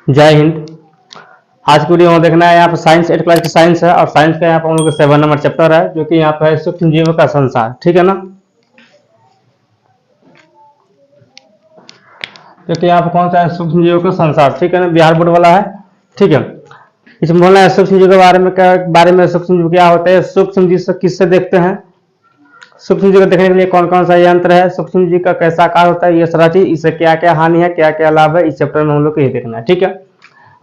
जय हिंद। आज की वीडियो में देखना है यहाँ पर साइंस 8 क्लास की साइंस है और साइंस का यहाँ पर हम लोग 7 नंबर चैप्टर है जो कि यहाँ पर है सूक्ष्म जीवों का संसार। ठीक है ना, जो कि यहाँ पर कौन सा है सूक्ष्म जीवों का संसार। ठीक है ना, बिहार बोर्ड वाला है। ठीक है, इसमें बोलना है सूक्ष्म जीव के बारे में सूक्ष्म जीव क्या होते हैं, सूक्ष्म जीव किससे देखते हैं, सूक्ष्म जीव को देखने के लिए कौन कौन सा यंत्र है, सूक्ष्म जीव का कैसा आकार होता है, ये सारा चीज, इससे क्या क्या हानि है, क्या क्या लाभ है, इस चैप्टर में हम लोग को ये देखना है। ठीक है,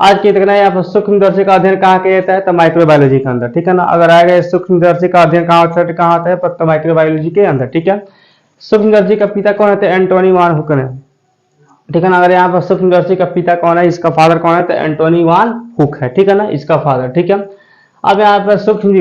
आज की देखना है यहाँ पर सूक्ष्मदर्शी का अध्ययन कहाँ किया जाता है, तो माइक्रोबायोलॉजी के अंदर। ठीक है ना, अगर आएगा सूक्ष्मदर्शी का अध्ययन कहाँ होता है तो माइक्रोबायोलॉजी के अंदर। ठीक है, सूक्ष्मदर्शी का पिता कौन है, एंटोनी वान हुकन है। ठीक है ना, अगर यहाँ पर सूक्ष्मदर्शी का पिता कौन है, इसका फादर कौन है, तो एंटोनी वान हुक है। ठीक है ना, इसका फादर। ठीक है, अब यहाँ पर सूक्ष्म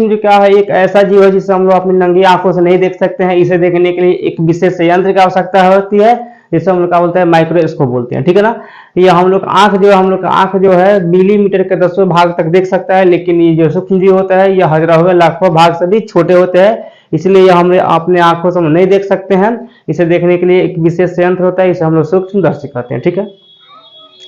जीव क्या है, एक ऐसा जीव है जिसे हम लोग अपनी नंगी आंखों से नहीं देख सकते हैं। इसे देखने के लिए एक विशेष यंत्र की आवश्यकता होती है, जिसे हम लोग क्या बोलते हैं, माइक्रोस्कोप बोलते हैं। ठीक है ना, ये हम लोग आंख जो है मिलीमीटर के 10वें भाग तक देख सकता है, लेकिन ये जो सूक्ष्म जीव होता है ये हजारों लाखों भाग से भी छोटे होते हैं, इसलिए ये हम अपने आंखों से नहीं देख सकते हैं। इसे देखने के लिए एक विशेष यंत्र होता है, इसे हम लोग सूक्ष्मदर्शी कहते हैं। ठीक है,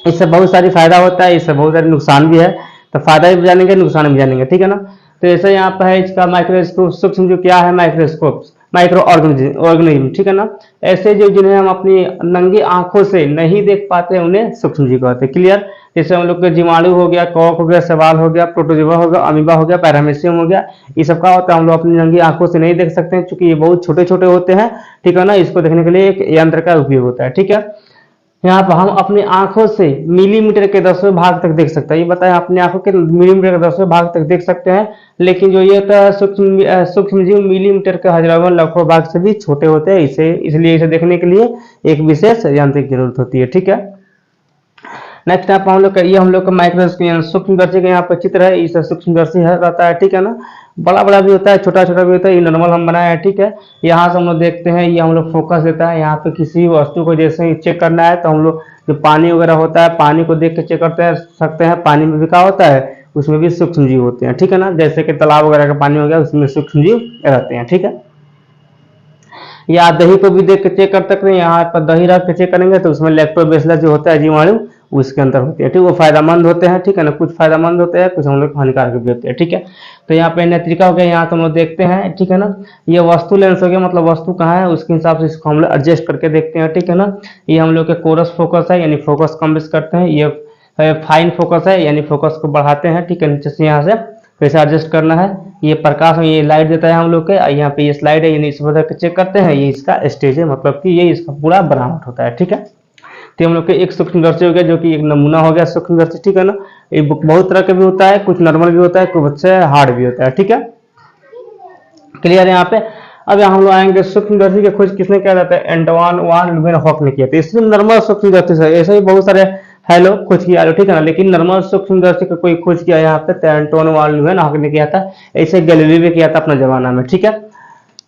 इससे बहुत सारी फायदा होता है, इससे बहुत सारे नुकसान भी है, तो फायदा भी जानेंगे, नुकसान भी जानेंगे। ठीक है ना, तो ऐसे यहाँ पर है इसका माइक्रोस्कोप, सूक्ष्म जीव क्या है, माइक्रोस्कोप, माइक्रो ऑर्गेनिज्म। ठीक है ना, ऐसे जो जिन्हें हम अपनी नंगी आंखों से नहीं देख पाते उन्हें सूक्ष्म जीव कहते हैं। क्लियर, जैसे हम लोग के जीवाणु हो गया, कवक हो गया, शैवाल हो गया, प्रोटोजोआ हो गया, अमीबा हो गया, पैरामीशियम हो गया, ये सब का होता है, हम लोग अपनी नंगी आंखों से नहीं देख सकते हैं क्योंकि ये बहुत छोटे छोटे होते हैं। ठीक है ना, इसको देखने के लिए एक यंत्र का उपयोग होता है। ठीक है, यहाँ पर हम अपनी आंखों से मिलीमीटर के 10वें भाग तक देख सकते हैं, ये बताया अपनी आंखों के मिलीमीटर के 10वें भाग तक देख सकते हैं, लेकिन जो ये होता है सूक्ष्म जीव मिलीमीटर के हजारों लाखों भाग से भी छोटे होते हैं, इसलिए इसे देखने के लिए एक विशेष यंत्र की जरूरत होती है। ठीक है, नेक्स्ट यहाँ पर हम लोग का माइक्रोस्कोप सूक्ष्मदर्शी का यहाँ पर चित्र है, इसे सूक्ष्मदर्शी रहता है। ठीक है ना, बड़ा बड़ा भी होता है, छोटा छोटा भी होता है, ये नॉर्मल हम बनाया है। ठीक है, यहाँ से हम लोग देखते हैं, ये हम लोग फोकस देता है, यहाँ पे किसी वस्तु को जैसे ही चेक करना है तो हम लोग जो पानी वगैरह होता है, पानी को देख के चेक करते सकते हैं, पानी में भी क्या होता है, उसमें भी सूक्ष्म जीव होते हैं। ठीक है ना, जैसे कि तालाब वगैरह का पानी हो गया, उसमें सूक्ष्म जीव रहते हैं। ठीक है, या दही को भी देख के चेक कर सकते हैं, यहाँ पर दही रख के चेक करेंगे तो उसमें लैक्टोबैसिलस जो होता है जीवाणु उसके अंदर होते हैं। ठीक, वो फायदेमंद होते हैं। ठीक है ना, कुछ फायदेमंद होते हैं, कुछ हम लोग हानिकारक भी होते हैं। ठीक है, तो यहाँ पे नेत्रिका हो गया, यहाँ तो हम लोग देखते हैं। ठीक है ना, ये वस्तु लेंस हो गया, मतलब वस्तु कहाँ है उसके हिसाब से इसको हम लोग एडजस्ट करके देखते हैं। ठीक है ना, ये हम लोग के कोरस फोकस है, यानी फोकस कम बेस करते हैं, ये फाइन फोकस है, यानी फोकस को बढ़ाते हैं। ठीक है, नीचे से यहाँ से कैसे एडजस्ट करना है, ये प्रकाश में ये लाइट देता है हम लोग के, यहाँ पे ये स्लाइड है, यानी इस वजह चेक करते हैं, ये इसका स्टेज है, मतलब कि ये इसका पूरा बनावट होता है। ठीक है, तो हम लोग के एक सूक्ष्मदर्शी हो गया जो कि एक नमूना हो गया सूक्ष्मदर्शी। ठीक है ना, ये बहुत तरह का भी होता है, कुछ नॉर्मल भी होता है, कुछ अच्छे हार्ड भी होता है। ठीक है, क्लियर है यहाँ पे। अब हम लोग आएंगे सूक्ष्मदर्शी की खोज किसने किया जाता है, एंटोन वान ल्यूवेनहॉक ने किया था। इसलिए नॉर्मल सूक्ष्मदर्शी से ऐसे ही बहुत सारे हेलो खोज किया, ठीक है ना, लेकिन नॉर्मल सूक्ष्मदर्शी का कोई खोज किया यहाँ पे तो एंटोन वान ल्यूवेनहॉक ने किया था, ऐसे गैलीलियो ने किया था अपने जमाना में। ठीक है,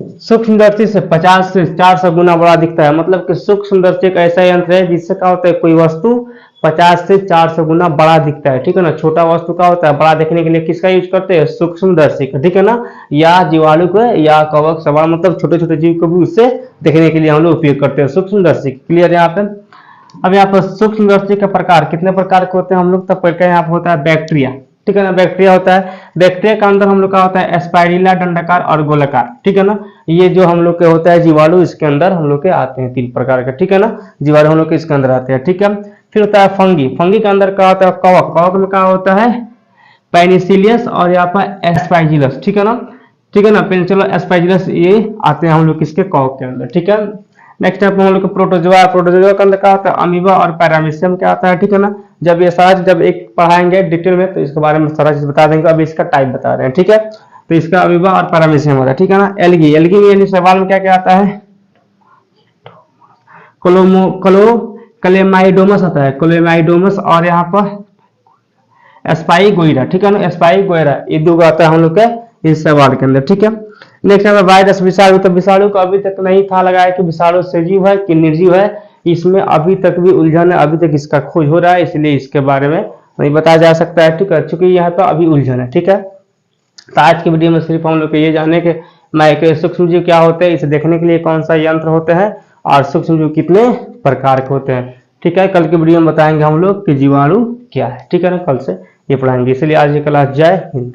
सूक्ष्मदर्शी से 50 से 400 गुना बड़ा दिखता है, मतलब कि सूक्ष्मदर्शी एक ऐसा यंत्र है जिससे क्या होता है, कोई वस्तु 50 से 400 गुना बड़ा दिखता है। ठीक है ना, छोटा वस्तु का होता है, बड़ा देखने के लिए किसका यूज करते हैं, सूक्ष्मदर्शी का। ठीक है ना, या जीवाणु को या कवक शैवाल, मतलब छोटे छोटे जीव को भी उससे देखने के लिए हम लोग उपयोग करते हैं सूक्ष्मदर्शी। क्लियर है यहाँ पे। अब यहाँ पर सूक्ष्मदर्शी के प्रकार कितने प्रकार के होते हैं हम लोग, तब यहाँ पर होता है बैक्टीरिया। ठीक है ना, बैक्टीरिया होता है, बैक्टीरिया के अंदर हम लोग का होता है स्पाइरुलिना, दंडाकार और गोलाकार। ठीक है ना, ये जो हम लोग के होता है जीवाणु, इसके अंदर हम लोग के आते हैं 3 प्रकार के। ठीक है ना, जीवाणु हम लोग के इसके अंदर आते हैं। ठीक है, फिर होता है फंगी, फंगी के अंदर क्या होता है, कवक, कवक में क्या होता है, पेनिसिलियस और यहाँ पर एस्पाइजिलस। ठीक है ना, पेनिसिलियस एस्पाइजिलस ये आते हैं हम लोग किसके, कवक के अंदर। ठीक है, नेक्स्ट है हम लोग प्रोटोजोआ, प्रोटोजोआ के अंदर क्या होता है, अमीबा और पैरामीशियम क्या आता है। ठीक है ना, जब ये सारा जब एक पढ़ाएंगे डिटेल में तो इसके बारे में सारा चीज बता देंगे, अभी इसका टाइप बता रहे हैं। ठीक है, तो इसका अमीबा और पैरामीशियम होता है। ठीक है ना, एल्गी, एल्गी में यानी शैवाल में क्या क्या आता है, क्लेमाइडोमस आता है, क्लेमाइडोमस, और यहाँ पर स्पाइगोइरा। ठीक है ना, स्पाइगोइरा, ये 2 आता है हम लोग के इस शैवाल के अंदर। ठीक है, नेक्स्ट है वायरस, विषाणु, तो विषाणु को अभी तक नहीं था लगाया कि विषाणु सजीव है कि निर्जीव है, इसमें अभी तक भी उलझन है, अभी तक इसका खोज हो रहा है, इसलिए इसके बारे में नहीं बताया जा सकता है। ठीक है, चूंकि यहाँ पर अभी उलझन है। ठीक है, तो आज की वीडियो में सिर्फ हम लोग ये जाने के माइक्रो सूक्ष्म जीव क्या होते हैं, इसे देखने के लिए कौन सा यंत्र होते हैं और सूक्ष्म जीव कितने प्रकार के होते हैं। ठीक है, कल के वीडियो में बताएंगे हम लोग कि जीवाणु क्या है। ठीक है ना, कल से ये पढ़ाएंगे। इसलिए आज की क्लास जय हिंद।